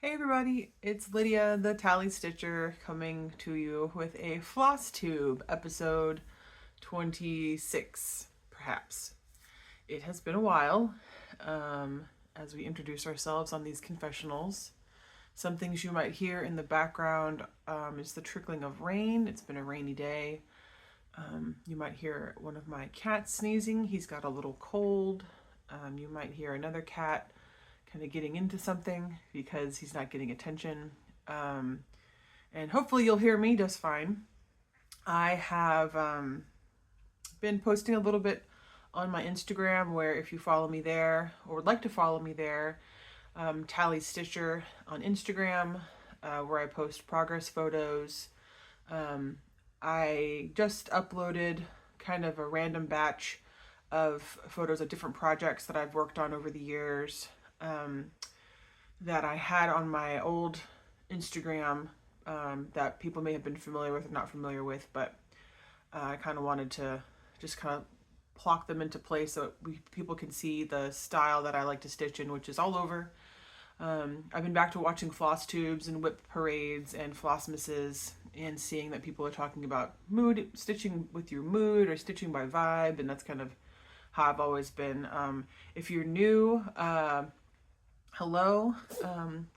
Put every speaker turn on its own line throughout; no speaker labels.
Hey everybody, it's Lydia, the Tally Stitcher, coming to you with a Flosstube episode 26, perhaps. It has been a while as we introduce ourselves on these confessionals. Some things you might hear in the background is the trickling of rain. It's been a rainy day. You might hear one of my cats sneezing. He's got a little cold. You might hear another cat kind of getting into something because he's not getting attention. And hopefully you'll hear me just fine. I have been posting a little bit on my Instagram, where if you follow me there or would like to follow me there, Tally Stitcher on Instagram, where I post progress photos. I just uploaded kind of a random batch of photos of different projects that I've worked on over the years, that I had on my old Instagram, that people may have been familiar with or not familiar with, but I kind of wanted to just kind of plock them into place so people can see the style that I like to stitch in, which is all over. I've been back to watching floss tubes and whip parades and flossmasses and seeing that people are talking about mood, stitching with your mood or stitching by vibe, and that's kind of how I've always been. If you're new, hello,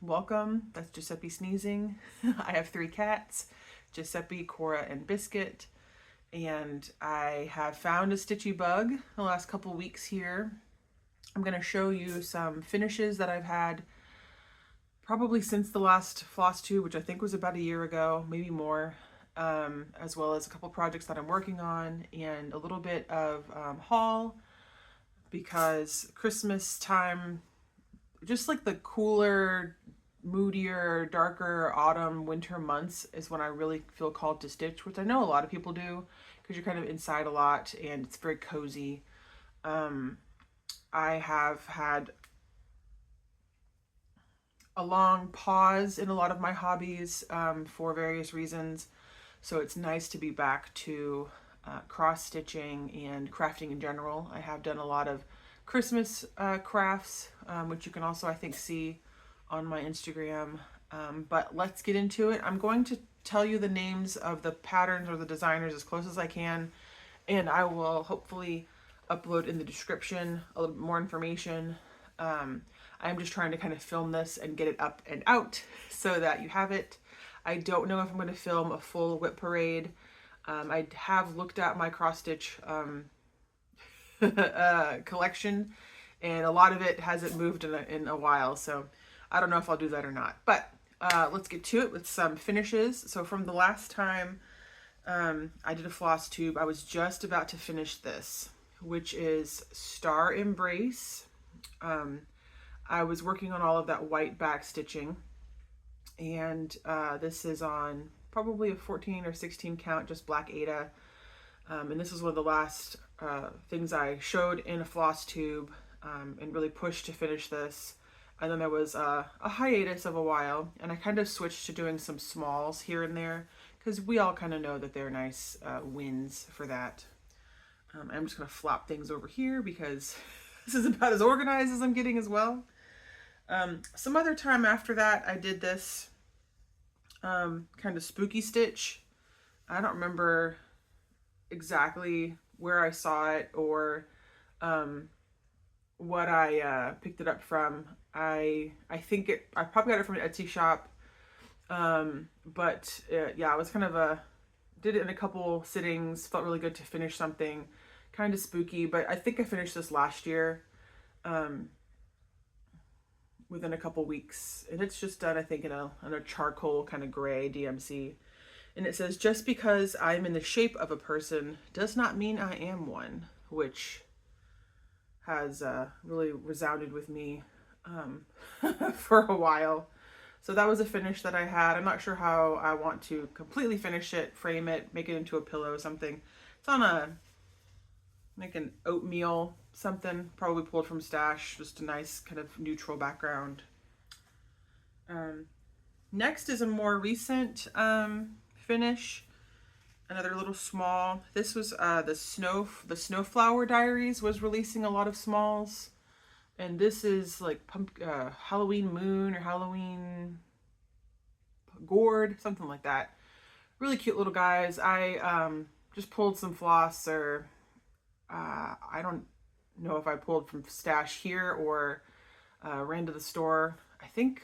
welcome. That's Giuseppe sneezing. I have 3 cats, Giuseppe, Cora, and Biscuit. And I have found a stitchy bug the last couple weeks here. I'm going to show you some finishes that I've had probably since the last floss tube, which I think was about a year ago, maybe more, as well as a couple projects that I'm working on and a little bit of haul, because Christmas time, just like the cooler, moodier, darker autumn, winter months is when I really feel called to stitch, which I know a lot of people do because you're kind of inside a lot and it's very cozy. I have had a long pause in a lot of my hobbies for various reasons, so it's nice to be back to cross stitching and crafting in general. I have done a lot of Christmas crafts, which you can also, I think, see on my Instagram. But let's get into it. I'm going to tell you the names of the patterns or the designers as close as I can, and I will hopefully upload in the description a little bit more information. I'm just trying to kind of film this and get it up and out so that you have it. I don't know if I'm going to film a full whip parade. I have looked at my cross stitch collection, and a lot of it hasn't moved in a while, so I don't know if I'll do that or not. But let's get to it with some finishes. So from the last time I did a floss tube, I was just about to finish this, which is Star Embrace. I was working on all of that white back stitching, and this is on probably a 14 or 16 count, just black Aida. And this is one of the last things I showed in a floss tube, and really pushed to finish this. And then there was a hiatus of a while, and I kind of switched to doing some smalls here and there because we all kind of know that they're nice wins for that. I'm just going to flop things over here because this is about as organized as I'm getting as well. Some other time after that, I did this kind of spooky stitch. I don't remember exactly where I saw it or what I picked it up from. I think I probably got it from an Etsy shop, but yeah, it was kind of did it in a couple sittings, felt really good to finish something kind of spooky, but I think I finished this last year, within a couple weeks, and it's just done, I think, in a charcoal kind of gray DMC. And it says, just because I'm in the shape of a person does not mean I am one, which has really resounded with me for a while. So that was a finish that I had. I'm not sure how I want to completely finish it, frame it, make it into a pillow or something. It's on like an oatmeal something, probably pulled from Stash, just a nice kind of neutral background. Next is a more recent finish, another little small. This was the Snowflower Diaries was releasing a lot of smalls, And this is like Halloween moon or Halloween gourd, something like that. Really cute little guys. I just pulled some floss, or I don't know if I pulled from stash here or ran to the store. I think,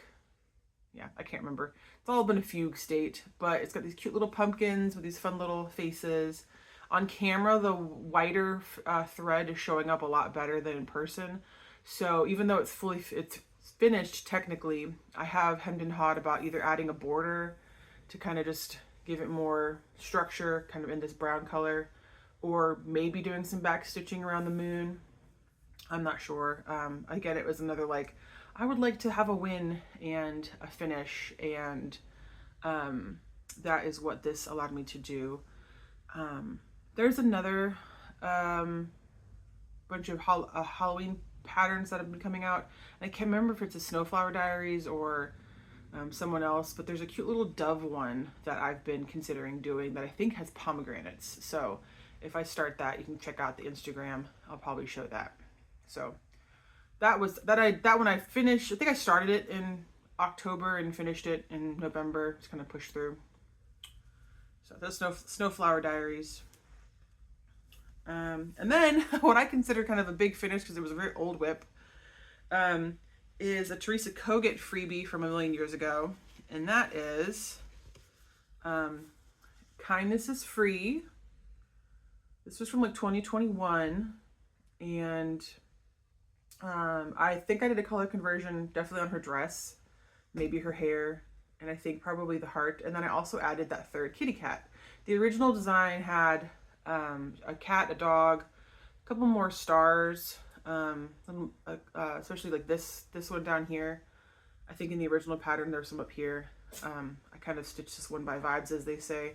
yeah, I can't remember. It's all been a fugue state, but it's got these cute little pumpkins with these fun little faces. On camera, the whiter thread is showing up a lot better than in person. So even though it's finished technically, I have hemmed and hawed about either adding a border to kind of just give it more structure, kind of in this brown color, or maybe doing some back stitching around the moon. I'm not sure. Again, it was another like, I would like to have a win and a finish, and that is what this allowed me to do. There's another bunch of Halloween patterns that have been coming out. I can't remember if it's a Snowflower Diaries or someone else, but there's a cute little dove one that I've been considering doing that I think has pomegranates. So if I start that, you can check out the Instagram. I'll probably show that. So that one I finished. I think I started it in October and finished it in November. Just kind of pushed through. So that's Snowflower Diaries. And then what I consider kind of a big finish, because it was a very old whip, is a Teresa Kogut freebie from a million years ago. And that is Kindness is Free. This was from like 2021. And I think I did a color conversion definitely on her dress, maybe her hair, and I think probably the heart. And then I also added that third kitty cat. The original design had a cat, a dog, a couple more stars, especially like this one down here. I think in the original pattern there's some up here. I kind of stitched this one by vibes, as they say.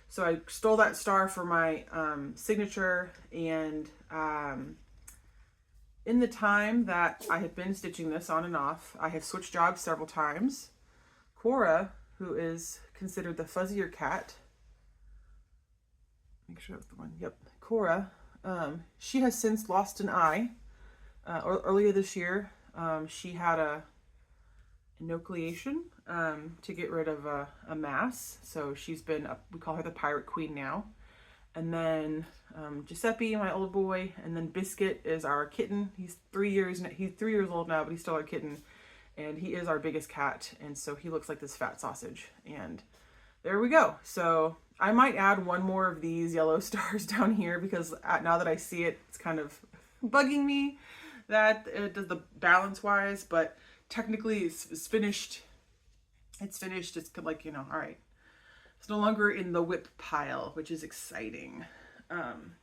So I stole that star for my signature, and in the time that I have been stitching this on and off, I have switched jobs several times. Cora, who is considered the fuzzier cat, make sure that's the one. Yep, Cora. She has since lost an eye. Earlier this year, she had a enucleation to get rid of a mass. So she's been, we call her the Pirate Queen now. And then Giuseppe, my old boy, and then Biscuit is our kitten. He's 3 years old now, but he's still our kitten, and he is our biggest cat. And so he looks like this fat sausage. And there we go. So I might add one more of these yellow stars down here, because now that I see it, it's kind of bugging me that it does the balance wise, but technically it's finished. It's finished. It's like, all right. It's no longer in the whip pile, which is exciting.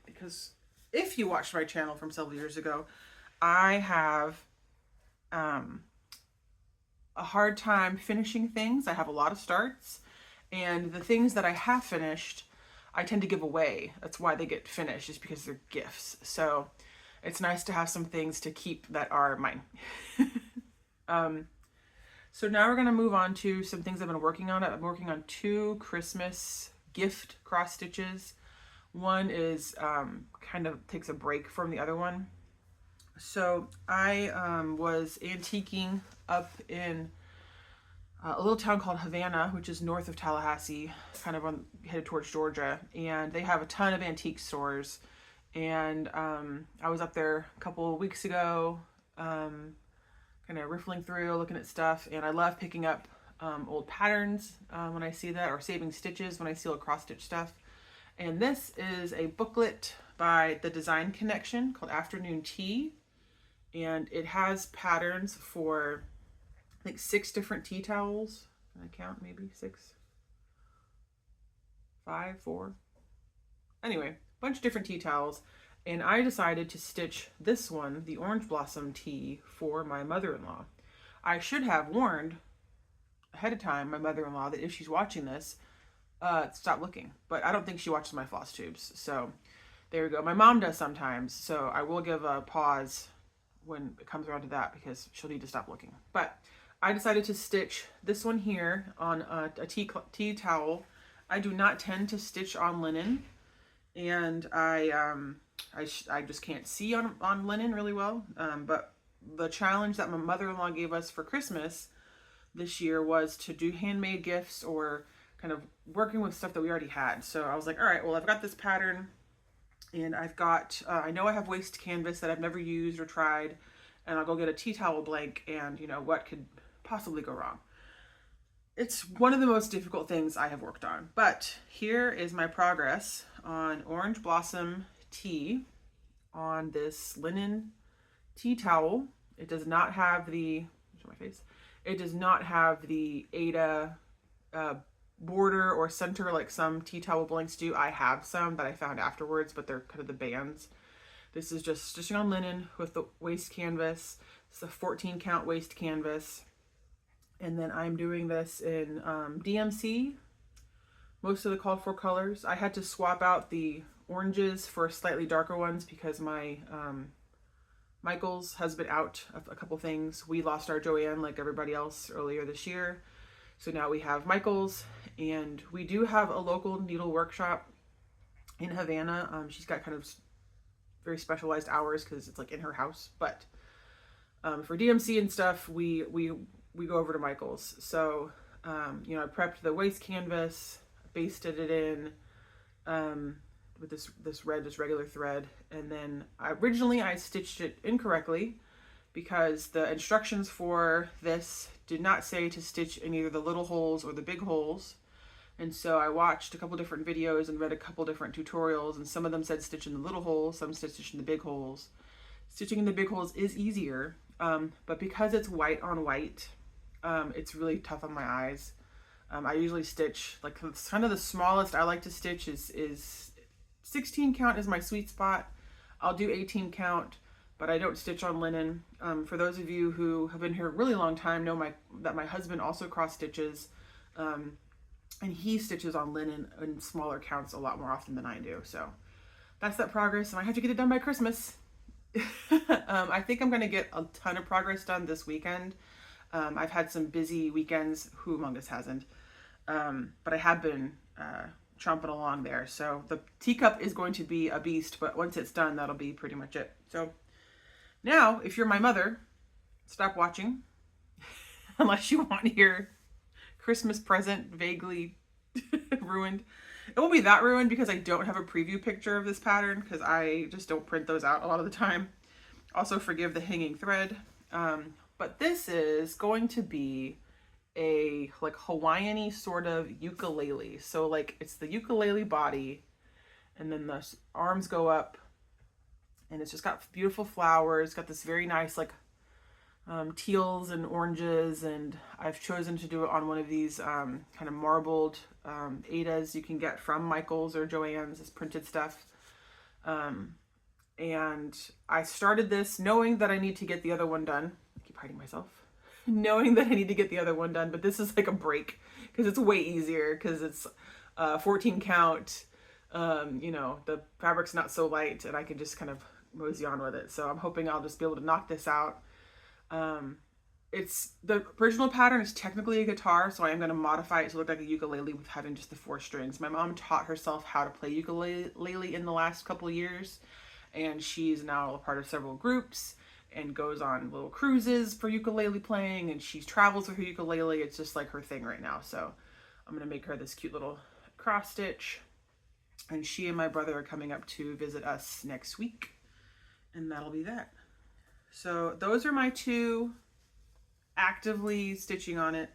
Because if you watched my channel from several years ago, I have a hard time finishing things. I have a lot of starts, and the things that I have finished, I tend to give away. That's why they get finished, is because they're gifts. So it's nice to have some things to keep that are mine. So now we're going to move on to some things I've been working on. I'm working on 2 Christmas gift cross stitches. One is kind of takes a break from the other one. So I was antiquing up in a little town called Havana, which is north of Tallahassee, kind of headed towards Georgia. And they have a ton of antique stores. And I was up there a couple of weeks ago, kind of riffling through, looking at stuff, and I love picking up old patterns when I see that, or saving stitches when I see old cross stitch stuff. And this is a booklet by the Design Connection called Afternoon Tea, and it has patterns for I think 6 different tea towels. Can I count? Maybe 6, 5, 4. Anyway, a bunch of different tea towels. And I decided to stitch this one, the Orange Blossom Tea, for my mother-in-law. I should have warned ahead of time my mother-in-law that if she's watching this, stop looking. But I don't think she watches my floss tubes. So there we go. My mom does sometimes. So I will give a pause when it comes around to that, because she'll need to stop looking. But I decided to stitch this one here on a tea towel. I do not tend to stitch on linen. And I just can't see on linen really well, but the challenge that my mother-in-law gave us for Christmas this year was to do handmade gifts or kind of working with stuff that we already had. So I was like, all right, well, I've got this pattern and I've got, I know I have waste canvas that I've never used or tried, and I'll go get a tea towel blank, and what could possibly go wrong? It's one of the most difficult things I have worked on, but here is my progress on Orange Blossom Tea on this linen tea towel. It does not have the, show my face. It does not have the Ada border or center like some tea towel blanks do. I have some that I found afterwards, but they're kind of the bands. This is just stitching on linen with the waste canvas. It's a 14 count waste canvas. And then I'm doing this in DMC, most of the called for colors. I had to swap out the oranges for slightly darker ones because my Michael's has been out of a couple things. We lost our Joanne like everybody else earlier this year. So now we have Michael's, and we do have a local needle workshop in Havana. She's got kind of very specialized hours because it's like in her house. But for DMC and stuff, we go over to Michael's. So, I prepped the waste canvas, basted it in with this red, just regular thread. And then originally I stitched it incorrectly because the instructions for this did not say to stitch in either the little holes or the big holes. And so I watched a couple different videos and read a couple different tutorials, and some of them said stitch in the little holes, some said stitch in the big holes. Stitching in the big holes is easier, but because it's white on white, it's really tough on my eyes. I usually stitch, like kind of the smallest I like to stitch is 16 count is my sweet spot. I'll do 18 count, but I don't stitch on linen. For those of you who have been here a really long time know that my husband also cross stitches, and he stitches on linen in smaller counts a lot more often than I do. So that's that progress, and I have to get it done by Christmas. I think I'm going to get a ton of progress done this weekend. I've had some busy weekends. Who among us hasn't? But I have been chomping along there. So the teacup is going to be a beast, but once it's done, that'll be pretty much it. So now, if you're my mother, stop watching unless you want your Christmas present vaguely ruined. It won't be that ruined because I don't have a preview picture of this pattern because I just don't print those out a lot of the time. Also forgive the hanging thread. But this is going to be a like Hawaiian-y sort of ukulele. So like it's the ukulele body, and then the arms go up, and it's just got beautiful flowers. Got this very nice like teals and oranges, and I've chosen to do it on one of these kind of marbled Adas you can get from Michael's or Joann's, this printed stuff. And I started this knowing that I need to get the other one done. I keep hiding myself. Knowing that I need to get the other one done, but this is like a break because it's way easier because it's 14 count. The fabric's not so light, and I can just kind of mosey on with it. So I'm hoping I'll just be able to knock this out. It's the original pattern is technically a guitar, so I am going to modify it to look like a ukulele with having just the 4 strings. My mom taught herself how to play ukulele in the last couple of years, and she's now a part of several groups and goes on little cruises for ukulele playing, and she travels with her ukulele. It's just like her thing right now. So I'm going to make her this cute little cross stitch, and she and my brother are coming up to visit us next week, and that'll be that. So those are my 2 actively stitching on it.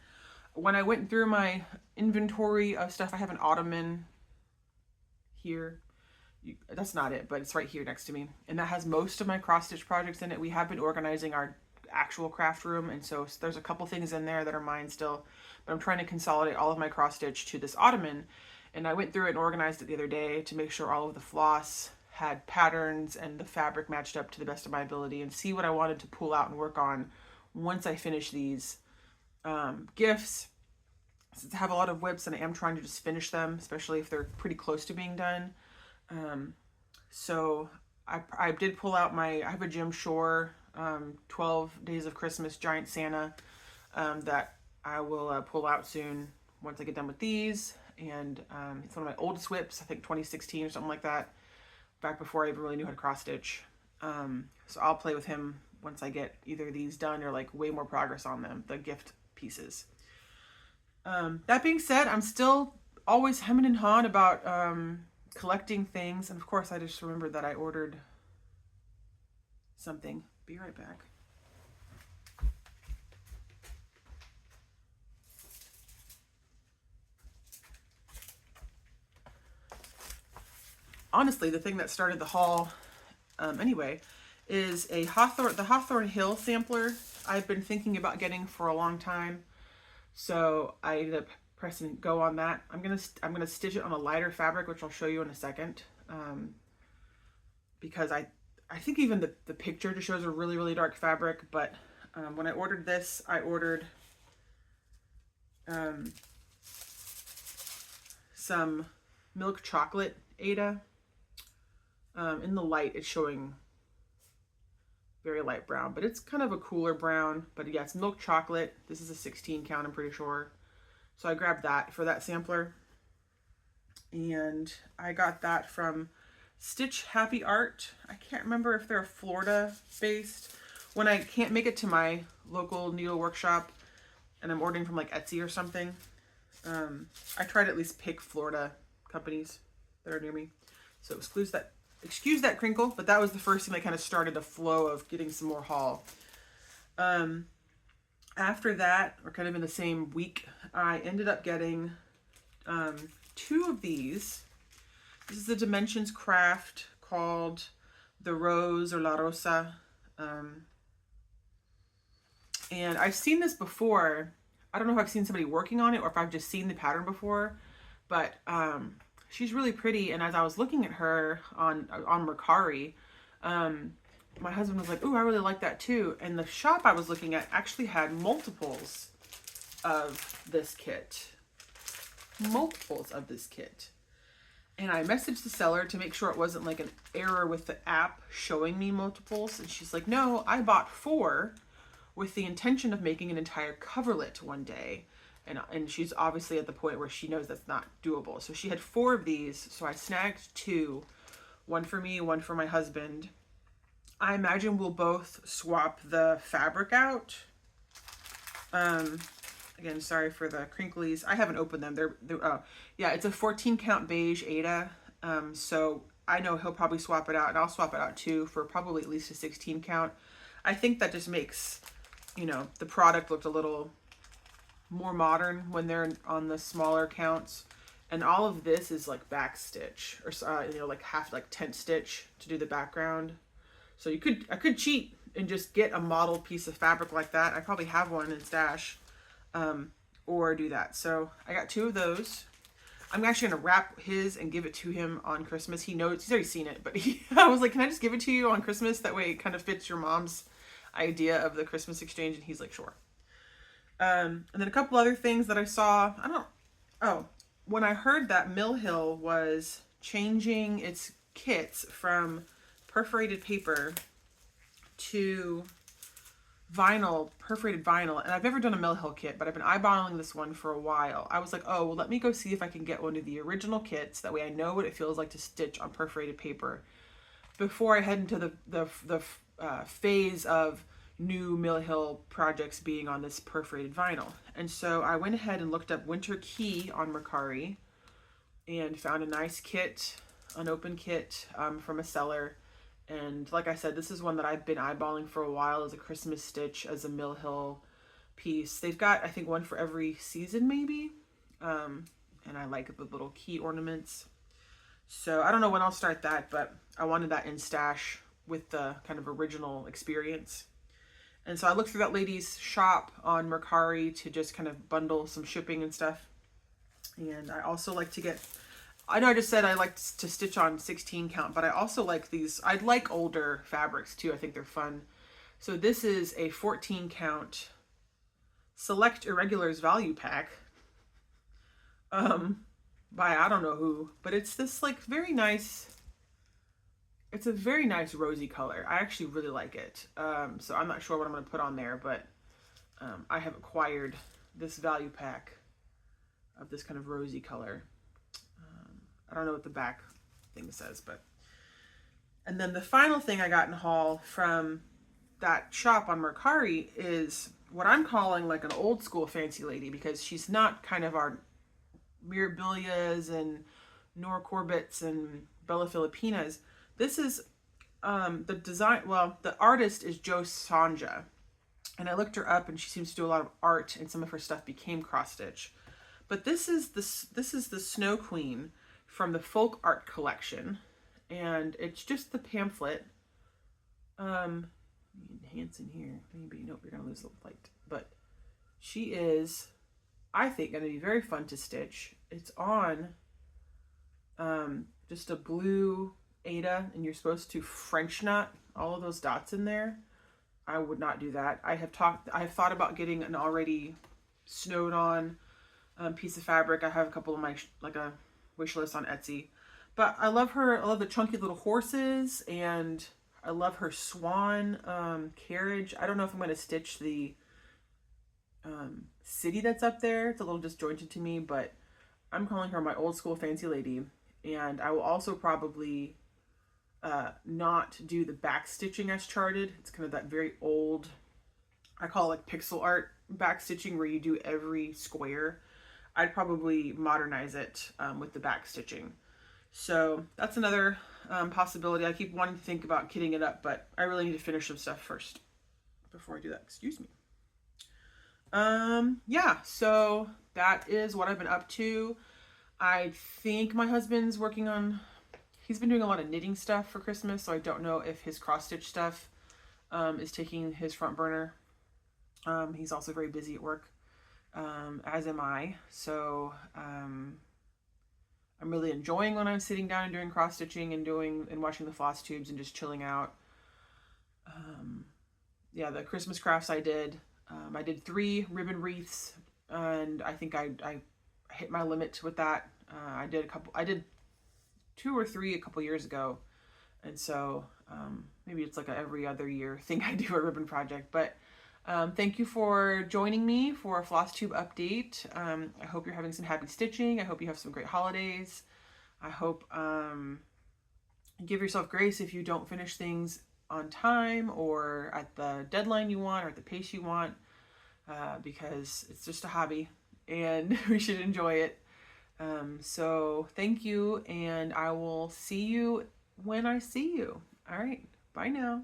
When I went through my inventory of stuff, I have an ottoman here. That's not it, but it's right here next to me. And that has most of my cross stitch projects in it. We have been organizing our actual craft room, and so there's a couple things in there that are mine still, but I'm trying to consolidate all of my cross stitch to this ottoman. And I went through it and organized it the other day to make sure all of the floss had patterns and the fabric matched up to the best of my ability, and see what I wanted to pull out and work on once I finish these gifts. Since I have a lot of whips and I am trying to just finish them, especially if they're pretty close to being done. So I did pull out I have a Jim Shore 12 Days of Christmas Giant Santa that I will pull out soon once I get done with these. And it's one of my oldest whips, I think 2016 or something like that, back before I even really knew how to cross stitch. So I'll play with him once I get either these done or like way more progress on them, the gift pieces. That being said, I'm still always hemming and hawing about collecting things. And of course, I just remembered that I ordered something. Be right back. Honestly, the thing that started the haul anyway is the Hawthorne Hill sampler I've been thinking about getting for a long time. So I ended up pressing go on that. I'm gonna stitch it on a lighter fabric, which I'll show you in a second, because I think even the picture just shows a really, really dark fabric. But when I ordered this, I ordered some milk chocolate Aida. In the light, it's showing very light brown, but it's kind of a cooler brown. But yeah, it's milk chocolate. This is a 16 count, I'm pretty sure. So I grabbed that for that sampler. And I got that from Stitch Happy Art. I can't remember if they're Florida based. When I can't make it to my local needle workshop and I'm ordering from like Etsy or something, I try to at least pick Florida companies that are near me. So excuse that crinkle, but that was the first thing that kind of started a flow of getting some more haul. After that, or kind of in the same week, I ended up getting 2 of these. This is the Dimensions craft called the Rose or La Rosa. And I've seen this before. I don't know if I've seen somebody working on it or if I've just seen the pattern before, but she's really pretty. And as I was looking at her on Mercari, my husband was like, "Ooh, I really like that too." And the shop I was looking at actually had multiples of this kit. And I messaged the seller to make sure it wasn't like an error with the app showing me multiples. And she's like, "No, I bought 4 with the intention of making an entire coverlet one day." And she's obviously at the point where she knows that's not doable. So she had 4 of these. So I snagged 2, one for me, one for my husband. I imagine we'll both swap the fabric out. Again, sorry for the crinklies. I haven't opened them. They're yeah, it's a 14 count beige Aida. So I know he'll probably swap it out, and I'll swap it out too for probably at least a 16 count. I think that just makes, the product look a little more modern when they're on the smaller counts. And all of this is like back stitch or like half like tent stitch to do the background. So I could cheat and just get a model piece of fabric like that. I probably have one in stash, or do that. So I got 2 of those. I'm actually gonna wrap his and give it to him on Christmas. He knows, he's already seen it, but I was like, "Can I just give it to you on Christmas? That way it kind of fits your mom's idea of the Christmas exchange." And he's like, "Sure." And then a couple other things that I saw. When I heard that Mill Hill was changing its kits from perforated paper to perforated vinyl, and I've never done a Mill Hill kit, but I've been eyeballing this one for a while. I was like, oh, well, let me go see if I can get one of the original kits. That way I know what it feels like to stitch on perforated paper before I head into the phase of new Mill Hill projects being on this perforated vinyl. And so I went ahead and looked up Winter Key on Mercari and found a nice kit, an open kit from a seller. And like I said, this is one that I've been eyeballing for a while as a Christmas stitch, as a Mill Hill piece. They've got, I think, one for every season maybe. And I like the little key ornaments. So I don't know when I'll start that, but I wanted that in stash with the kind of original experience. And so I looked through that lady's shop on Mercari to just kind of bundle some shipping and stuff. And I also like to get, I know I just said I like to stitch on 16 count, but I also like these, I like older fabrics too. I think they're fun. So this is a 14 count Select Irregulars value pack by I don't know who, but it's this like very nice, it's a very nice rosy color. I actually really like it. So I'm not sure what I'm going to put on there, but I have acquired this value pack of this kind of rosy color. I don't know what the back thing says, but. And then the final thing I got in haul from that shop on Mercari is what I'm calling like an old school fancy lady, because she's not kind of our Mirabilias and Nora Corbetts and Bella Filipinas. This is the design, well, the artist is Jo Sanja. And I looked her up, and she seems to do a lot of art, and some of her stuff became cross stitch. But this is the Snow Queen from the Folk Art collection, and it's just the pamphlet. Enhance in here, maybe. Nope, you're gonna lose the light. But she is, I think, gonna be very fun to stitch. It's on just a blue Aida, and you're supposed to French knot all of those dots in there. I would not do that. I have thought about getting an already snowed on piece of fabric. I have a couple of my, like a wish list on Etsy. But I love her. I love the chunky little horses, and I love her swan carriage. I don't know if I'm going to stitch the city that's up there. It's a little disjointed to me, but I'm calling her my old school fancy lady. And I will also probably not do the back stitching as charted. It's kind of that very old, I call it like pixel art back stitching, where you do every square. I'd probably modernize it with the back stitching. So that's another possibility. I keep wanting to think about kitting it up, but I really need to finish some stuff first before I do that. Excuse me. Yeah, so that is what I've been up to. I think my husband's working on, he's been doing a lot of knitting stuff for Christmas, so I don't know if his cross stitch stuff is taking his front burner. He's also very busy at work, as am I. So I'm really enjoying when I'm sitting down and doing cross stitching and watching the Flosstubes and just chilling out. Yeah, the Christmas crafts I did 3 ribbon wreaths, and I think I hit my limit with that. I did 2 or 3 a couple years ago, and so maybe it's like a every other year thing I do a ribbon project. But thank you for joining me for a Flosstube update. I hope you're having some happy stitching. I hope you have some great holidays. I hope give yourself grace if you don't finish things on time or at the deadline you want or at the pace you want, because it's just a hobby and we should enjoy it. So thank you, and I will see you when I see you. All right, bye now.